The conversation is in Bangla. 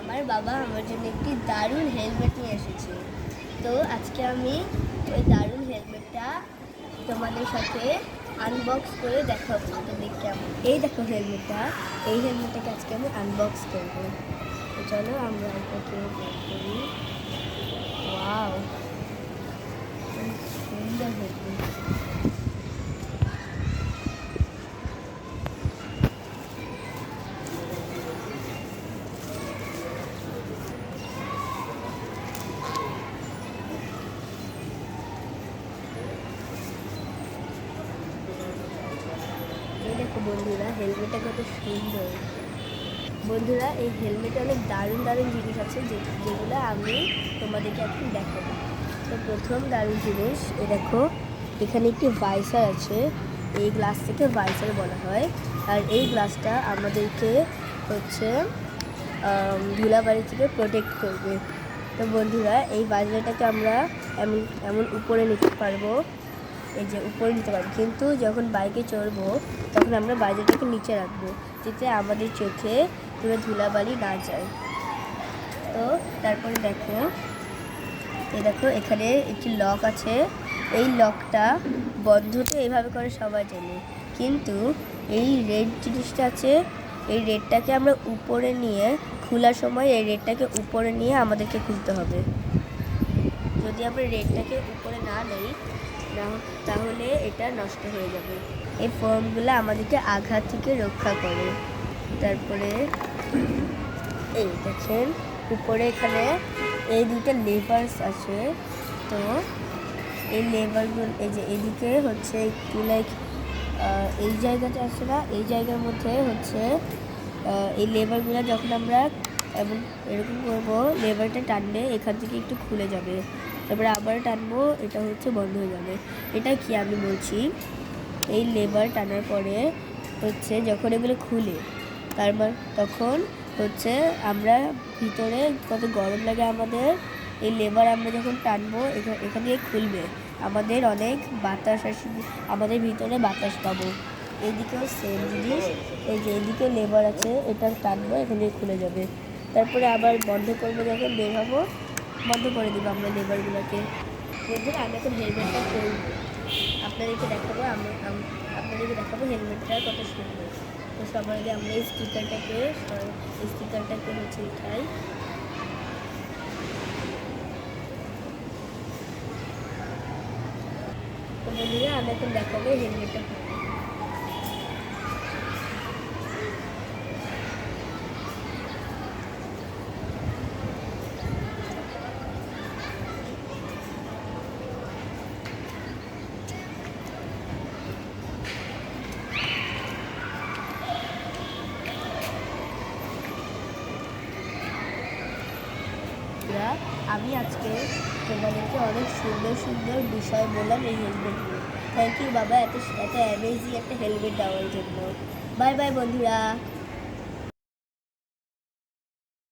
আমার বাবা আমার জন্য একটি দারুণ হেলমেট নিয়ে এসেছে। তো আজকে আমি ওই দারুণ হেলমেটটা তোমাদের সাথে আনবক্স করে দেখাবো। তো দেখ কেমন, এই দেখো হেলমেটটা, এই হেলমেটটাকে আজকে আমি আনবক্স করবো। তো চলো আমরা এটাকে বের করি। ওয়াও, সুন্দর হেলমেট। এই দেখো বন্ধুরা, হেলমেটটা কত সুন্দর। বন্ধুরা, এই হেলমেটে অনেক দারুণ দারুণ জিনিস আছে যেগুলো আমি তোমাদেরকে এখন দেখাবো। তো প্রথম দারুণ জিনিস, এ দেখো এখানে একটি ভাইসার আছে। এই গ্লাস থেকে ভাইসার বলা হয়। আর এই গ্লাসটা আমাদেরকে হচ্ছে ধুলাবাড়ি থেকে প্রোটেক্ট করবে। তো বন্ধুরা, এই ভাইসারটাকে আমরা এমন এমন উপরে নিতে পারবো, এই যে উপরে নিতে পারবো, কিন্তু যখন বাইকে চড়বো তখন আমরা ভাইসারটাকে নিচে রাখবো, যাতে আমাদের চোখে পুরো ধুলাবালি না যায়। তো তারপরে দেখো, দেখো এখানে একটি লক আছে। এই লকটা বন্ধ তো এইভাবে করে সবাই জানে, কিন্তু এই রেড জিনিসটা আছে, এই রেডটাকে আমরা উপরে নিয়ে খোলার সময় এই রেডটাকে উপরে নিয়ে আমাদেরকে খুলতে হবে। যদি আমরা রেডটাকে উপরে না নেই তাহলে এটা নষ্ট হয়ে যাবে। এই ফোমগুলো আমাদেরকে আঘাত থেকে রক্ষা করে। তারপরে এই দেখেন উপরে এখানে এই দুটো লেভার্স আছে। তো এই লেভারগুলো, এই যে এদিকে হচ্ছে একটু লাইক এই জায়গাটা আছে না, এই জায়গার মধ্যে হচ্ছে এই লেভারগুলো যখন আমরা এরকম করবো, লেভারটা টানলে এখান থেকে একটু খুলে যাবে, তারপরে আবার টানবো, এটা হচ্ছে বন্ধ হয়ে যাবে। এটা কি আমি বলছি, এই লেভার টানার পরে হচ্ছে যখন এগুলো খুলে তখন হচ্ছে আমরা ভিতরে কত গরম লাগে আমাদের, এই লেভার আমরা যখন টানবো এখান থেকে খুলবে, আমাদের অনেক বাতাস আসবে, আমাদের ভিতরে বাতাস পাবো। এইদিকেও সেম জিনিস, এই যে এইদিকে লেভার আছে, এটা টানবো, এখান থেকে খুলে যাবে, তারপরে আবার বন্ধ করবো, যখন বের হবো বন্ধ করে দেবো আমরা লেভারগুলোকে। বন্ধুরা, আমি এখন হেলমেটটা করবো, আপনাদেরকে দেখাবো, হেলমেটটা কত সুন্দর। তো সবার আগে আমরা এই স্টিকারটাকে হচ্ছে উঠাই। তো বন্ধুরা, আমি এখন দেখাবো হেলমেটটা আমি আজকে তোমাদেরকে অনেক সুন্দর সুন্দর বিষয় বললাম এই হেলমেট নিয়ে। থ্যাংক ইউ বাবা, এত অ্যামেজিং একটা হেলমেট দেওয়ার জন্য। বাই বাই বন্ধুরা।